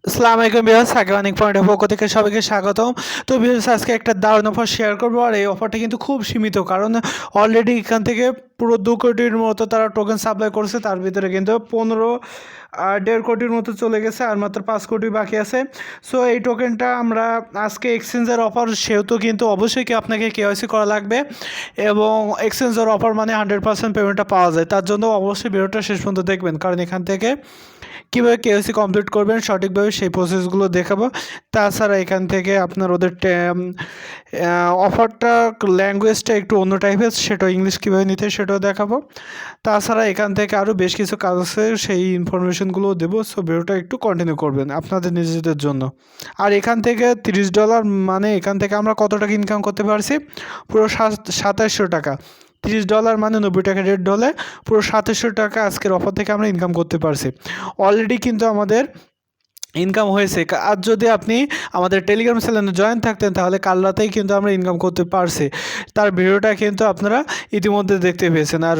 আসসালামু আলাইকুম ভিউয়ার্স, সাকিব পয়েন্টের পক্ষ থেকে সবাইকে স্বাগতম। তো ভিউয়ার্স, আজকে একটা দারুণ অফার শেয়ার করবো, আর এই অফারটা কিন্তু খুব সীমিত, কারণ অলরেডি এখান থেকে পুরো 2 কোটির মতো তারা টোকেন সাপ্লাই করছে। তার ভিতরে কিন্তু 1.5 কোটির মতো চলে গেছে, আর মাত্র 5 কোটি বাকি আছে। সো এই টোকেনটা আমরা আজকে এক্সচেঞ্জের অফার, সেহেতু কিন্তু অবশ্যই কি আপনাকে কেওয়াইসি করা লাগবে, এবং এক্সচেঞ্জের অফার মানে 100% পেমেন্টটা পাওয়া যায়। তার জন্য অবশ্যই ভিডিওটা শেষ পর্যন্ত দেখবেন, কারণ এখান থেকে কীভাবে কেওয়াইসি কমপ্লিট করবেন সঠিকভাবে সেই প্রসেসগুলো দেখাবো। তাছাড়া এখান থেকে আপনার ওদের অফারটা ল্যাঙ্গুয়েজটা একটু অন্য টাইপের, সেটা ইংলিশ কীভাবে নিতে সেটাও দেখাবো। তাছাড়া এখান থেকে আরও বেশ কিছু কাজ আছে, সেই ইনফরমেশনগুলো দেবো। সো ভিডিওটা একটু কন্টিনিউ করবেন আপনাদের নিজেদের জন্য। আর এখান থেকে $30 মানে এখান থেকে আমরা কত টাকা ইনকাম করতে পারছি? পুরো 2700 টাকা। $30 মানে 90 টাকা রেট হলে পুরো 2700 টাকা আজকের অফার থেকে আমরা ইনকাম করতে পারছি। অলরেডি কিন্তু আমাদের ইনকাম হয়েছে। আর যদি আপনি আমাদের টেলিগ্রাম চ্যানেলে জয়েন থাকতেন, তাহলে কাল রাতেই কিন্তু আমরা ইনকাম করতে পারছি। তার ভিডিওটা কিন্তু আপনারা ইতিমধ্যে দেখতে পেয়েছেন। আর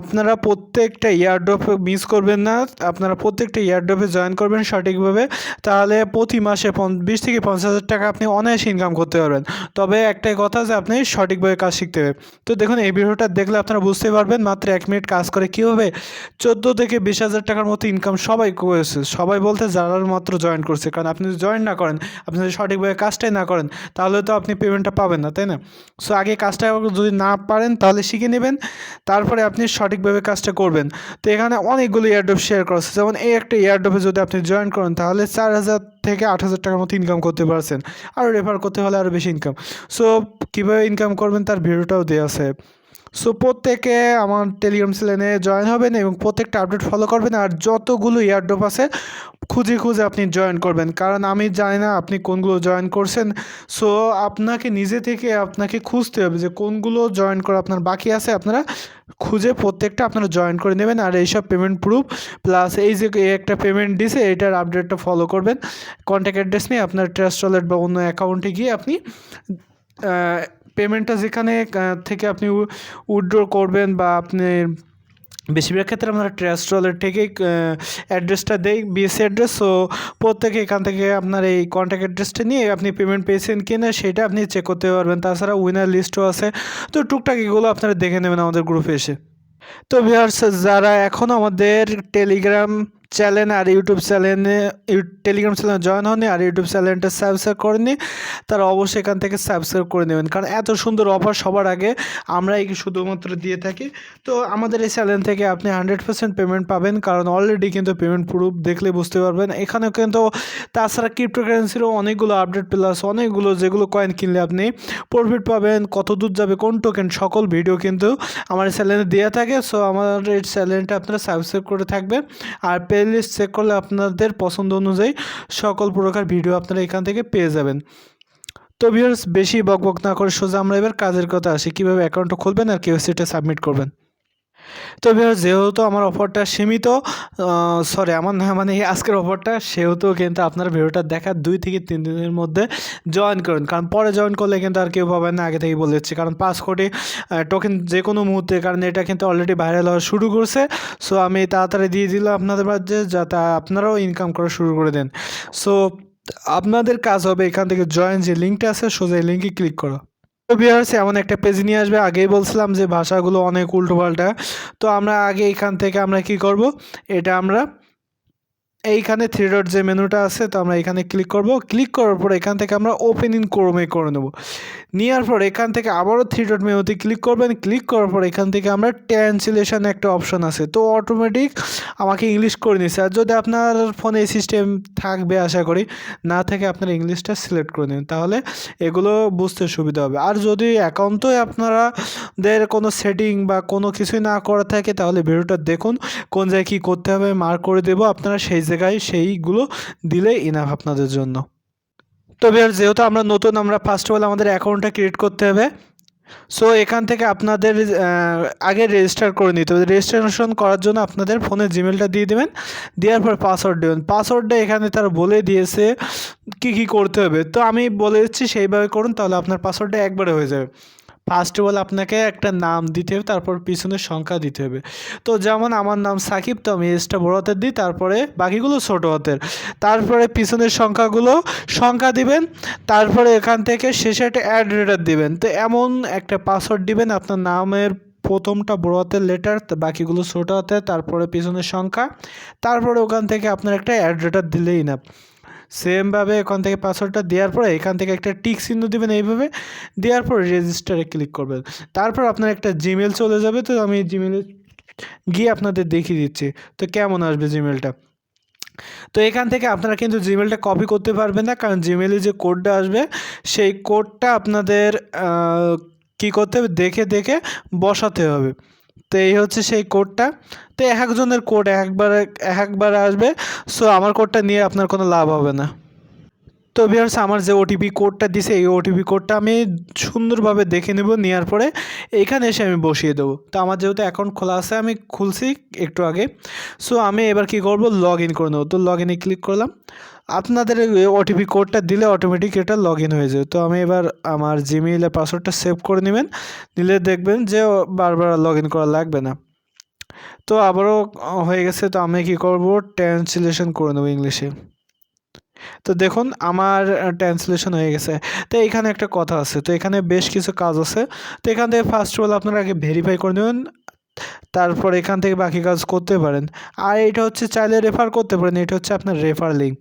আপনারা প্রত্যেকটা ইয়ারড্রপে মিস করবেন না, আপনারা প্রত্যেকটা ইয়ারড্রপে জয়েন করবেন সঠিকভাবে, তাহলে প্রতি মাসে 20 থেকে 50 হাজার টাকা আপনি অনায়াসে ইনকাম করতে পারবেন। তবে একটাই কথা, যে আপনি সঠিকভাবে কাজ শিখতে হবে। তো দেখুন, এই ভিডিওটা দেখলে আপনারা বুঝতে পারবেন মাত্র 1 মিনিট কাজ করে কীভাবে 14 থেকে 20 হাজার টাকার মতো ইনকাম সবাই করেছে। সবাই বলতে যারা মাত্র জয়েন করছে, কারণ আপনি যদি জয়েন না করেন, আপনি যদি সঠিকভাবে কাজটাই না করেন, তাহলে তো আপনি পেমেন্টটা পাবেন না, তাই না? সো আগে কাজটা যদি না পারেন তাহলে শিখে নেবেন, তারপরে আপনি সঠিকভাবে কাজটা করবেন। তো এখানে অনেকগুলো এয়ারড্রপ শেয়ার করা আছে, যেমন এই একটা এয়ারড্রপে যদি আপনি জয়েন করেন, তাহলে 4,000 থেকে 8,000 টাকার মতো ইনকাম করতে পারছেন। আর রেফার করতে হলে আরও বেশি ইনকাম। সো কীভাবে ইনকাম করবেন তার ভিডিওটাও দেওয়া আছে। সো প্রত্যেকে আমার টেলিগ্রাম চ্যানেলে জয়েন হবেন এবং প্রত্যেকটা আপডেট ফলো করবেন, আর যতগুলো এয়ারড্রপ আছে খুঁজে খুঁজে আপনি জয়েন করবেন, কারণ আমি জানি না আপনি কোনগুলো জয়েন করছেন। সো আপনাকে নিজে থেকে আপনাকে খুঁজতে হবে যে কোনগুলো জয়েন করা আপনার বাকি আছে। আপনারা খুঁজে প্রত্যেকটা আপনারা জয়েন করে নেবেন, আর এইসব পেমেন্ট প্রুফ প্লাস এই যে একটা পেমেন্ট দিছে এটার আপডেটটা ফলো করবেন। কন্ট্যাক্ট অ্যাড্রেস নিয়ে আপনার ট্রাস্ট ওয়ালেট বা অন্য অ্যাকাউন্টে গিয়ে আপনি পেমেন্টটা যেখানে থেকে আপনি উইথড্র করবেন, বা আপনি বেশিরভাগ ক্ষেত্রে আমরা ট্রাস্ট ওয়ালেট থেকেই অ্যাড্রেসটা দেই, বিএসসি অ্যাড্রেস। সো প্রত্যেকে এখান থেকে আপনার এই কন্ট্যাক্ট অ্যাড্রেসটা নিয়ে আপনি পেমেন্ট পেয়েছেন কি না সেটা আপনি চেক করতে পারবেন। তাছাড়া উইনার লিস্টও আছে, তো টুকটাক এগুলো আপনারা দেখে নেবেন আমাদের গ্রুপে এসে। তো ভিউয়ার্স, যারা এখনও আমাদের টেলিগ্রাম চ্যানেল আর ইউটিউব চ্যানেলে টেলিগ্রাম চ্যানেলে জয়েন হননি আর ইউটিউব চ্যানেলটা সাবস্ক্রাইব করেননি, তারা অবশ্যই এখান থেকে সাবস্ক্রাইব করে নেবেন, কারণ এত সুন্দর অফার সবার আগে আমরাই শুধুমাত্র দিয়ে থাকি। তো আমাদের এই চ্যানেল থেকে আপনি 100% পেমেন্ট পাবেন, কারণ অলরেডি কিন্তু পেমেন্ট প্রুফ দেখলে বুঝতে পারবেন। এখানেও কিন্তু তাছাড়া ক্রিপ্টোকারেন্সিরও অনেকগুলো আপডেট প্লাস অনেকগুলো যেগুলো কয়েন কিনলে আপনি প্রফিট পাবেন, কত দূর যাবে কোন টোকেন, সকল ভিডিও কিন্তু আমার চ্যানেলে দেওয়া থাকে। সো আমার এই চ্যানেলটা আপনারা সাবস্ক্রাইব করে থাকবেন, আর প্লেলিস্ট চেক করলে আপনাদের পছন্দ অনুযায়ী সকল প্রকার ভিডিও আপনারা এখান থেকে পেয়ে যাবেন। তো ভিউয়ার্স, বেশি বকবক না করে সোজা আমরা এবার কাজের কথা আসি, কীভাবে অ্যাকাউন্টটা খুলবেন আর কেওয়াইসিটা সাবমিট করবেন। তো ভিউয়ার্স, যেহেতু আমার অফারটা সীমিত, সরি আমার না মানে এই আজকের অফারটা, সেহেতু কিন্তু আপনার ভিডিওটা দেখার 2 থেকে 3 দিনের মধ্যে জয়েন করুন, কারণ পরে জয়েন করলে কিন্তু আর কেউ পাবেন না, আগে থেকেই বলে দিচ্ছি। কারণ 5 কোটি টোকেন যে কোনো মুহূর্তে, কারণ এটা কিন্তু অলরেডি ভাইরাল হওয়া শুরু করছে। সো আমি তাড়াতাড়ি দিয়ে দিলাম আপনাদের মাঝে, যাতে আপনারাও ইনকাম করা শুরু করে দেন। সো আপনাদের কাজ হবে এখান থেকে জয়েন যে লিঙ্কটা আছে, সোজা এই লিঙ্কে ক্লিক করো। তো ভিউয়ার্স, এমন একটা পেজ নিয়ে আসবে। আগেই বলছিলাম যে ভাষাগুলো অনেক উল্টোপাল্টা। তো আমরা আগে এখান থেকে আমরা কি করব, এটা আমরা এইখানে 3 ডট যে মেনুটা আছে, তো আমরা এখানে ক্লিক করব। ক্লিক করার পর এখান থেকে আমরা ওপেন ইন ক্রোমে করে নেব। নেওয়ার পর এখান থেকে আবারও 3 ডট মেনুতে ক্লিক করবেন। ক্লিক করার পর এখান থেকে আমরা ট্রান্সলেশন একটা অপশন আছে, তো অটোমেটিক আমাকে ইংলিশ করে নিচ্ছে। আর যদি আপনার ফোনে এই সিস্টেম থাকবে, আশা করি না থাকে, আপনার ইংলিশটা সিলেক্ট করে নেবেন, তাহলে এগুলো বুঝতে সুবিধা হবে। আর যদি অ্যাকাউন্টে আপনাদের কোনো সেটিং বা কোনো কিছুই না করা থাকে, তাহলে ভিডিওটা দেখুন, কোন জায়গায় কী করতে হবে মার্ক করে দেবো, আপনারা সেই জায়গায় সেইগুলো দিলে ইনাফ আপনাদের জন্য। তো ভিউয়ার্স, যেহেতু আমরা নতুন, আমরা ফার্স্ট অফ অল আমাদের অ্যাকাউন্টটা ক্রিয়েট করতে হবে। সো এখান থেকে আপনাদের আগে রেজিস্টার করে নিতে হবে। রেজিস্ট্রেশন করার জন্য আপনাদের ফোনে জিমেলটা দিয়ে দেবেন, দেওয়ার পর পাসওয়ার্ড দেবেন। পাসওয়ার্ডটা এখানে তারা বলে দিয়েছে কী কী করতে হবে, তো আমি বলে দিচ্ছি সেইভাবে করুন, তাহলে আপনার পাসওয়ার্ডটা একবারে হয়ে যাবে। ফার্স্ট অফ অল আপনাকে একটা নাম দিতে হবে, তারপর পিছনের সংখ্যা দিতে হবে। তো যেমন আমার নাম সাকিব, তো আমি এসটা বড় হাতের দিই, তারপরে বাকিগুলো ছোট হাতের, তারপরে পিছনের সংখ্যাগুলো সংখ্যা দিবেন, তারপরে এখান থেকে শেষে একটা অ্যাড দিবেন। তো এমন একটা পাসওয়ার্ড দিবেন, আপনার নামের প্রথমটা বড় হাতের লেটার, বাকিগুলো ছোট হাতের, তারপরে পিছনের সংখ্যা, তারপরে ওখান থেকে আপনার একটা অ্যাড দিলেই না। সেমভাবে ওখান থেকে পাসওয়ার্ডটা দেওয়ার পরে এখান থেকে একটা টিক চিহ্ন দেবেন এইভাবে, দেওয়ার পর রেজিস্টারে ক্লিক করবেন। তারপর আপনার একটা জিমেল চলে যাবে। তো আমি জিমেলে গিয়ে আপনাদের দেখিয়ে দিচ্ছি তো কেমন আসবে জিমেলটা। তো এখান থেকে আপনারা কিন্তু জিমেলটা কপি করতে পারবেন না, কারণ জিমেলে যে কোডটা আসবে সেই কোডটা আপনাদের কী করতে হবে, দেখে দেখে বসাতে হবে। তো এই হচ্ছে সেই কোডটা। তো এক একজনের কোড একবার আসবে, সো আমার কোডটা নিয়ে আপনার কোনো লাভ হবে না। তো ভিউয়ার্স, আমার যে ওটিপি কোডটা দিছে এই ওটিপি কোডটা আমি সুন্দরভাবে দেখে নেব, নেওয়ার পরে এইখানে এসে আমি বসিয়ে দেবো। তো আমার যেহেতু অ্যাকাউন্ট খোলা আছে, আমি খুলছি একটু আগে, সো আমি এবার কি করব, লগ ইন করে নেবো। তো লগ ইনে ক্লিক করলাম। আপনাদের ওটিপি কোডটা দিলে অটোমেটিক এটা লগ ইন হয়ে যাবে। তো আমি এবার আমার জিমেইলের পাসওয়ার্ডটা সেভ করে নেবেন, নিলে দেখবেন যে বারবার লগ ইন করা লাগবে না। তো আবারও হয়ে গেছে। তো আমি কি করব, ট্রান্সলেশন করে নেবো ইংলিশে। তো দেখুন আমার ট্রান্সলেশন হয়ে গেছে। তো এখানে একটা কথা আছে, তো এখানে বেশ কিছু কাজ আছে। তো এখান থেকে ফার্স্ট অফ অল আপনারা আগে ভেরিফাই করে নেবেন, তারপর এখান থেকে বাকি কাজ করতে পারেন। আর এটা হচ্ছে চাইলে রেফার করতে পারেন, এটা হচ্ছে আপনার রেফার লিঙ্ক।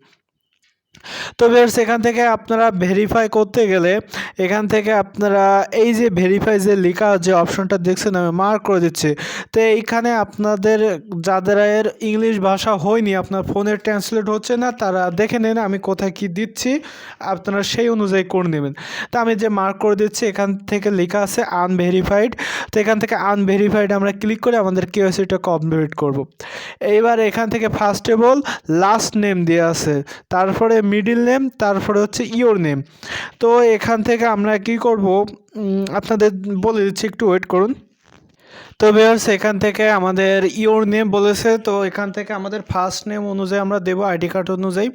তো ভিউয়ার্স, এখান থেকে আপনারা ভেরিফাই করতে গেলে এখান থেকে আপনারা এই যে ভেরিফাই যে লেখা যে অপশনটা দেখছেন আমি মার্ক করে দিচ্ছি। তো এইখানে আপনাদের যাদের ইংলিশ ভাষা হয়নি, আপনার ফোনের ট্রান্সলেট হচ্ছে না, তারা দেখে নেন আমি কোথায় কি দিচ্ছি, আপনারা সেই অনুযায়ী করে নেবেন। তো আমি যে মার্ক করে দিচ্ছি এখান থেকে লেখা আছে আনভেরিফাইড। তো এখান থেকে আনভেরিফাইড আমরা ক্লিক করে আমাদের কেওয়াইসিটা কমপ্লিট করব। এইবার এখান থেকে first of all last name দেওয়া আছে, তারপরে মিডিল নেম, তারপরে হচ্ছে ইওর নেম। তো এখান থেকে আমরা কি করব, আপনাদের বলে দিচ্ছি, একটু ওয়েট করুন। তো ভিউয়ার্স, এখান থেকে আমাদের ইওর নেম বলেছে, তো এখান থেকে আমাদের ফার্স্ট নেম অনুযায়ী আমরা দেবো আইডি কার্ড অনুযায়ী।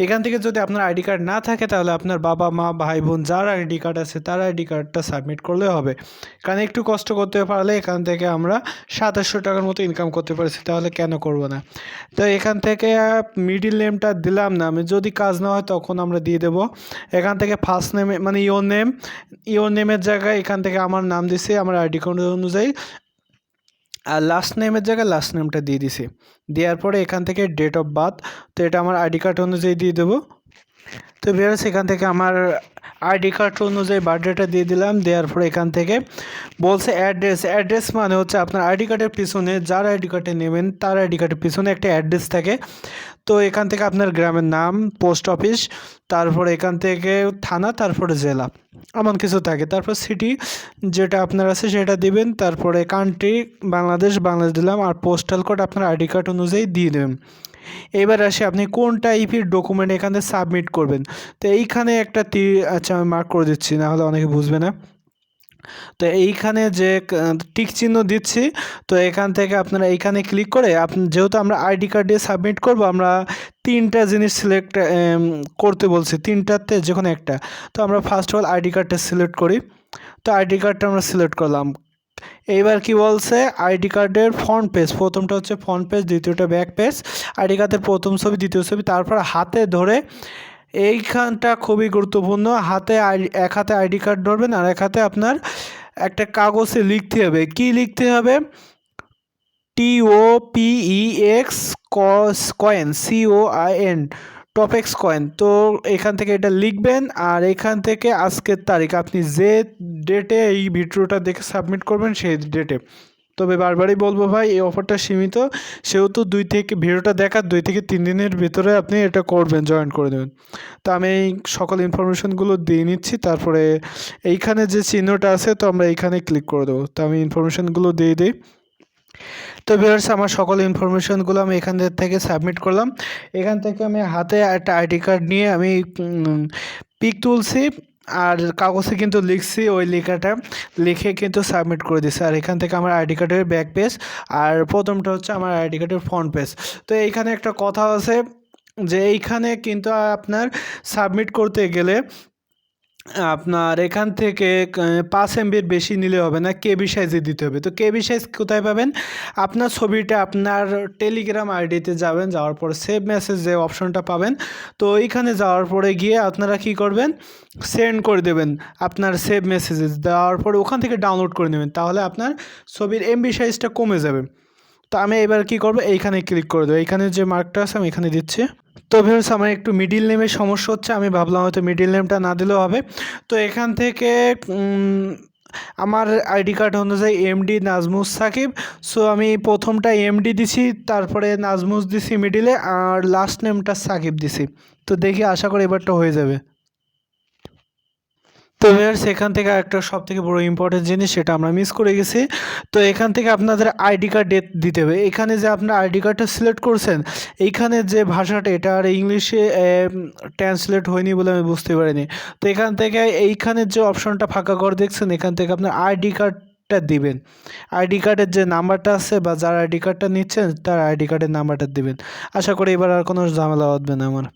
এখান থেকে যদি আপনার আইডি কার্ড না থাকে তাহলে আপনার বাবা মা ভাই বোন যার আইডি কার্ড আছে তার আইডি কার্ডটা সাবমিট করলে হবে। কারণ একটু কষ্ট করতে পারলে এখান থেকে আমরা 2700 টাকার মতো ইনকাম করতে পারছি, তাহলে কেন করব না। তো এখান থেকে মিডিল নেমটা দিলাম না, আমি যদি কাজ না হয় তখন আমরা দিয়ে দেবো। এখান থেকে ফার্স্ট নেমে মানে ইওর নেমের জায়গায় এখান থেকে আমার নাম দিছি আমার আইডি কার্ড অনুযায়ী, আর লাস্ট নেমের জায়গায় লাস্ট নেমটা দিয়ে দিছি। দেওয়ার পরে এখান থেকে ডেট অফ বার্থ, তো এটা আমার আইডি কার্ড অনুযায়ী দিয়ে দেবো। তো ভিউয়ার্স, এখান থেকে আমার আইডি কার্ড অনুযায়ী বার্থডেটা দিয়ে দিলাম। দেওয়ার পরে এখান থেকে বলছে অ্যাড্রেস মানে হচ্ছে আপনার আইডি কার্ডের পিছনে, যার আইডি কার্ডে নেবেন তার আইডি কার্ডের পিছনে একটা অ্যাড্রেস থাকে। তো এখান থেকে আপনার গ্রামের নাম, পোস্ট অফিস, তারপরে এখান থেকে থানা, তারপরে জেলা, এমন কিছু থাকে। তারপর সিটি যেটা আপনার আছে সেটা দিবেন, তারপরে কান্ট্রি বাংলাদেশ দিলাম, আর পোস্টাল কোড আপনার আইডি কার্ড অনুযায়ী দিয়ে দেবেন। এবার আসে আপনি কোন টাইপের ডকুমেন্ট এখানে সাবমিট করবেন। তো এইখানে একটা আচ্ছা আমি মার্ক করে দিচ্ছি, না হলে অনেকে বুঝবে না। তো এইখানে যে টিক চিহ্ন দিচ্ছি, তো এখান থেকে আপনারা এইখানে ক্লিক করে যেহেতু আমরা আইডি কার্ড দিয়ে সাবমিট করব, আমরা তিনটা জিনিস সিলেক্ট করতে বলছি, তিনটাতে যে কোনো একটা। তো আমরা ফার্স্ট অফ অল আইডি কার্ডটা সিলেক্ট করি। তো আইডি কার্ডটা আমরা সিলেক্ট করলাম। এইবার কি বলছে, আইডি কার্ডের ফ্রন্ট পেজ, প্রথমটা হচ্ছে ফ্রন্ট পেজ, দ্বিতীয়টা ব্যাক পেজ, আইডি কার্ডের প্রথম ছবি, দ্বিতীয় ছবি, তারপর হাতে ধরে এইখানটা খুবই গুরুত্বপূর্ণ, এক হাতে আইডি কার্ড ধরবেন আর এক হাতে আপনার একটা কাগজে লিখতে হবে। কি লিখতে হবে, TOPEX কয়েন, COIN, টপেক্স কয়েন। তো এখান থেকে এটা লিখবেন, আর এখান থেকে আজকের তারিখ, আপনি যে ডেটে এই ভিডিওটা দেখে সাবমিট করবেন সেই ডেটে। তবে বারবারই বলবো ভাই, এই অফারটা সীমিত, সেহেতু ভিডিওটা দেখার 2 থেকে 3 দিনের ভিতরে আপনি এটা করবেন, জয়েন করে দেবেন। তো আমি এই সকল ইনফরমেশনগুলো দিয়ে নিচ্ছি, তারপরে এইখানে যে চিহ্নটা আছে তো আমরা এইখানে ক্লিক করে দেবো। তো আমি ইনফরমেশনগুলো দিয়ে দিই। তো ভিউয়ার্স, আমার সকল ইনফরমেশনগুলো আমি এখান থেকে সাবমিট করলাম। এখান থেকে আমি হাতে একটা আইডি কার্ড নিয়ে আমি পিক তুলছি, আর কাগজে কিন্তু লিখছি, ওই লেখাটা লিখে কিন্তু সাবমিট করে দিচ্ছি। আর এখান থেকে আমার আইডি কার্ডের ব্যাক পেজ, আর প্রথমটা হচ্ছে আমার আইডি কার্ডের ফ্রন্ট পেজ। তো এইখানে একটা কথা আছে যে এইখানে কিন্তু আপনার সাবমিট করতে গেলে আপনার এখান থেকে 5 MB বেশি নিলে হবে না, কেবি সাইজে দিতে হবে। তো কেবি সাইজ কোথায় পাবেন? আপনার ছবিটা আপনার টেলিগ্রাম আইডিতে যাবেন, যাওয়ার পরে সেভ মেসেজ যে অপশনটা পাবেন, তো এইখানে যাওয়ার পরে গিয়ে আপনারা কি করবেন, সেন্ড করে দেবেন আপনার সেভ মেসেজেস, দেওয়ার পরে ওখান থেকে ডাউনলোড করে নেবেন, তাহলে আপনার ছবির এমবি সাইজটা কমে যাবে। তো আমি এবার কি করব, এইখানে ক্লিক করে দেবো, এইখানে যে মার্কটা আছে আমি এখানে দিচ্ছি। তো ভিউয়ার্স আমার একটু মিডিল নেমের সমস্যা হচ্ছে, আমি ভাবলাম হয়তো মিডিল নেমটা না দিলেও হবে। তো এখান থেকে আমার আইডি কার্ড অনুযায়ী এমডি নাজমুস সাকিব, সো আমি প্রথমটা এমডি দিছি, তারপরে নাজমুস দিছি মিডিলে, আর লাস্ট নেমটা সাকিব দিছি। তো দেখি, আশা করি এবারটা হয়ে যাবে। তো ভিউয়ার্স এখান থেকে একটা সবথেকে বড় ইম্পর্টেন্ট জিনিস, সেটা আমরা মিস করে গেছি। তো এখান থেকে আপনাদের আইডি কার্ড দিতে হবে। এখানে যে আপনার আইডি কার্ডটা সিলেক্ট করছেন, এইখানে যে ভাষাটা, এটা আর ইংলিশে ট্রান্সলেট হয়নি বলে আমি বুঝতে পারিনি। তো এখান থেকে এইখানের যে অপশনটা ফাঁকা করে দেখছেন, এখান থেকে আপনার আইডি কার্ডটা দিবেন। আইডি কার্ডের যে নাম্বারটা আছে, বা যার আইডি কার্ডটা নিচ্ছেন তার আইডি কার্ডের নাম্বারটা দিবেন। আশা করি এবার আর কোনো ঝামেলা হবে না আমার।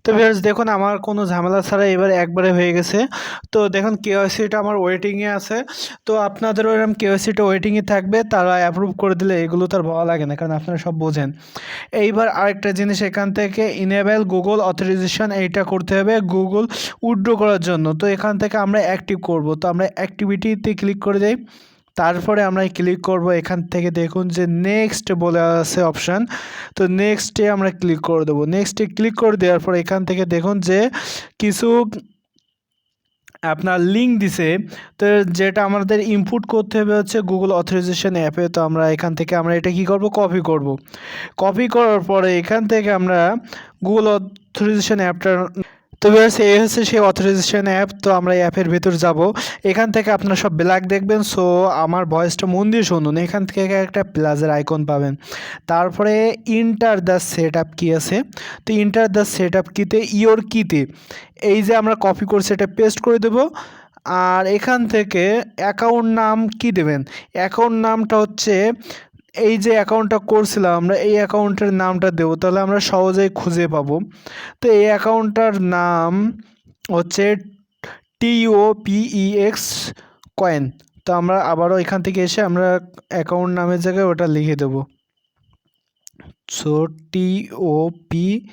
তো ভিউয়ার্স দেখুন, আমার কোনো ঝামেলা ছাড়া এবার একবারে হয়ে গেছে। তো দেখুন কেওয়াইসিটা আমার ওয়েটিংয়ে আছে। তো আপনাদেরও এরকম কেওয়াইসিটা ওয়েটিংয়ে থাকবে, তারা অ্যাপ্রুভ করে দিলে এগুলো তো আর বলা লাগে না, কারণ আপনারা সব বোঝেন। এইবার আরেকটা জিনিস, এখান থেকে ইনেবল গুগল অথরাইজেশন এইটা করতে হবে গুগল উইথড্র করার জন্য। তো এখান থেকে আমরা অ্যাক্টিভ করব, তো আমরা অ্যাক্টিভিটিতে ক্লিক করে দেই। তারপরে আমরা ক্লিক করব, এখান থেকে দেখুন যে নেক্সট বলে আছে অপশান, তো নেক্সটে আমরা ক্লিক করে দেবো। নেক্সটে ক্লিক করে দেওয়ার পর এখান থেকে দেখুন যে কিছু আপনার লিঙ্ক দিছে, তো যেটা আমাদের ইনপুট করতে হবে হচ্ছে গুগল অথরাইজেশন অ্যাপে। তো আমরা এখান থেকে আমরা এটা কি করব, কপি করব। কপি করার পরে এখান থেকে আমরা গুগল অথরাইজেশন অ্যাপটা, তো ভিউয়ার্স এই হচ্ছে সেই অথরাইজেশন অ্যাপ। তো আমরা অ্যাপের ভেতর যাব, এখান থেকে আপনারা সব ব্ল্যাক দেখবেন। সো আমার ভয়েসটা মন দিয়ে শুনুন, এখান থেকে একটা প্লাসের আইকন পাবেন, তারপরে ইন্টার দ্য সেট আপ কি আছে, তো ইন্টার দ্য সেট আপ কিতে ইয়োর কিতে এই যে আমরা কপি করছি এটা পেস্ট করে দেব। আর এখান থেকে অ্যাকাউন্ট নাম কি দেবেন, অ্যাকাউন্ট নামটা হচ্ছে এই যে অ্যাকাউন্টটা করছিলাম আমরা, এই অ্যাকাউন্টের নামটা দেবো, তাহলে আমরা সহজেই খুঁজে পাবো। তো এই অ্যাকাউন্টটার নাম হচ্ছে TOPEX কয়েন। তো আমরা আবারও এখান থেকে এসে আমরা অ্যাকাউন্ট নামের জায়গায় ওটা লিখে দেবো। So TOPEXCOIN।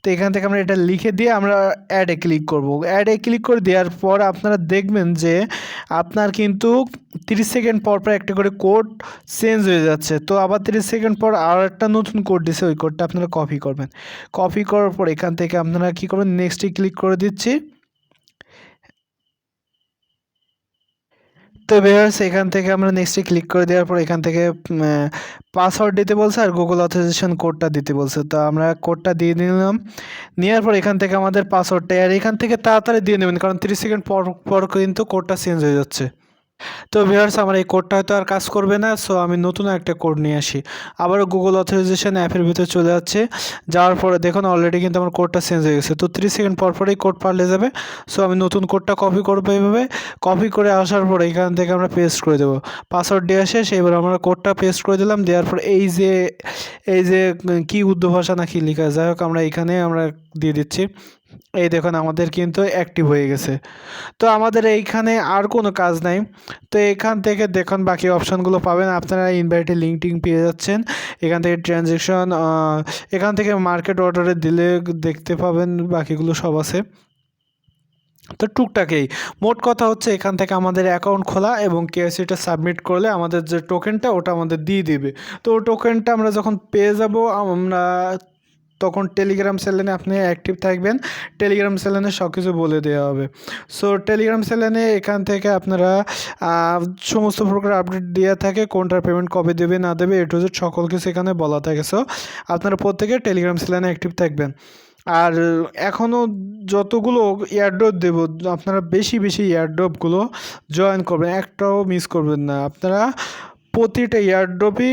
তো এখান থেকে আমরা এটা লিখে দিয়ে আমরা অ্যাডে ক্লিক করব। অ্যাডে ক্লিক করে দেওয়ার পর আপনারা দেখবেন যে আপনার কিন্তু 30 সেকেন্ড পর পর একটা করে কোড চেঞ্জ হয়ে যাচ্ছে। তো আবার 30 সেকেন্ড পর আর একটা নতুন কোড দিছে, ওই কোডটা আপনারা কপি করবেন। কপি করার পর এখান থেকে আপনারা কী করবেন, নেক্সটে ক্লিক করে দিচ্ছি। তো ভিউয়ার্স এখান থেকে আমরা নেক্সটে ক্লিক করে দেওয়ার পর এখান থেকে পাসওয়ার্ড দিতে বলছে আর গুগল অথরাইজেশন কোডটা দিতে বলছে। তো আমরা কোডটা দিয়ে নিলাম, নেওয়ার পর এখান থেকে আমাদের পাসওয়ার্ডটা, আর এখান থেকে তাড়াতাড়ি দিয়ে নেবেন, কারণ 30 সেকেন্ড পর পর কিন্তু কোডটা চেঞ্জ হয়ে যাচ্ছে। তো ভিউয়ার্স আমার এই কোডটা হয়তো আর কাজ করবে না, সো আমি নতুন একটা কোড নিয়ে আসি। আবারও গুগল অথরাইজেশন অ্যাপের ভিতরে চলে যাচ্ছে, যাওয়ার পরে দেখুন অলরেডি কিন্তু আমার কোডটা চেঞ্জ হয়ে গেছে। তো 30 সেকেন্ড পর পরেই কোড পাল্টে যাবে। সো আমি নতুন কোডটা কপি করবো, এইভাবে কপি করে আসার পরে এখান থেকে আমরা পেস্ট করে দেবো। পাসওয়ার্ড দিয়ে আসে এবার আমরা কোডটা পেস্ট করে দিলাম, দেওয়ার পর এই যে কি উর্দু ভাষা না কি লেখা, যাই হোক আমরা এখানে আমরা দিয়ে দিচ্ছি। এই দেখুন আমাদের কিন্তু অ্যাক্টিভ হয়ে গেছে। তো আমাদের এইখানে আর কোনো কাজ নাই। তো এখান থেকে দেখুন বাকি অপশানগুলো পাবেন, আপনারা ইনভাইটে লিঙ্ক টিঙ্ক পেয়ে যাচ্ছেন। এখান থেকে ট্রানজ্যাকশন, এখান থেকে মার্কেট অর্ডারে দিলে দেখতে পাবেন, বাকিগুলো সব আছে। তো টুকটাকেই মোট কথা হচ্ছে এখান থেকে আমাদের অ্যাকাউন্ট খোলা এবং কেওয়াইসিটা সাবমিট করলে আমাদের যে টোকেনটা ওটা আমাদের দিয়ে দিবে। তো টোকেনটা আমরা যখন পেয়ে যাব, আমরা তখন টেলিগ্রাম চ্যানেলে আপনি অ্যাক্টিভ থাকবেন, টেলিগ্রাম চ্যানেলে সব কিছু বলে দেওয়া হবে। সো টেলিগ্রাম চ্যানেলে এখান থেকে আপনারা সমস্ত প্রকার আপডেট দেওয়া থাকে, কোনটার পেমেন্ট কবে দেবে না দেবে এ টু জেড সকল কিছু এখানে বলা থাকে। সো আপনারা প্রত্যেকে টেলিগ্রাম চ্যানেলে অ্যাক্টিভ থাকবেন। আর এখনও যতগুলো এয়ারড্রপ দেব, আপনারা বেশি বেশি এয়ারড্রপগুলো জয়েন করবেন, একটাও মিস করবেন না। আপনারা প্রতিটা এয়ারড্রপই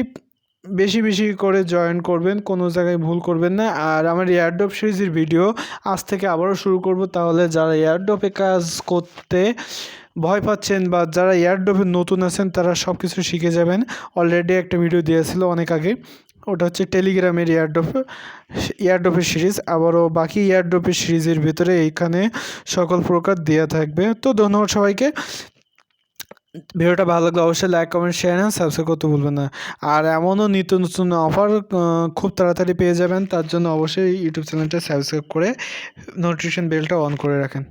বেশি বেশি করে জয়েন করবেন, কোনো জায়গায় ভুল করবেন না। আর আমার এয়ারড্রপ সিরিজের ভিডিও আজ থেকে আবারও শুরু করব, তাহলে যারা এয়ারড্রপে কাজ করতে ভয় পাচ্ছেন বা যারা এয়ারড্রপে নতুন আছেন তারা সব কিছু শিখে যাবেন। অলরেডি একটা ভিডিও দিয়েছিল অনেক আগে, ওটা হচ্ছে টেলিগ্রামের এয়ারড্রপের সিরিজ। আবারও বাকি এয়ারড্রপের সিরিজের ভিতরে এইখানে সকল প্রকার দেওয়া থাকবে। তো ধন্যবাদ সবাইকে। ভিডিওটা ভালো লাগলে অবশ্যই like comment share and subscribe করতে ভুলবেন না। আর এমনও নিত্য নতুন অফার খুব তাড়াতাড়ি পেয়ে যাবেন, তার জন্য অবশ্যই ইউটিউব চ্যানেলটা সাবস্ক্রাইব করে নোটিফিকেশন বেলটা অন করে রাখেন।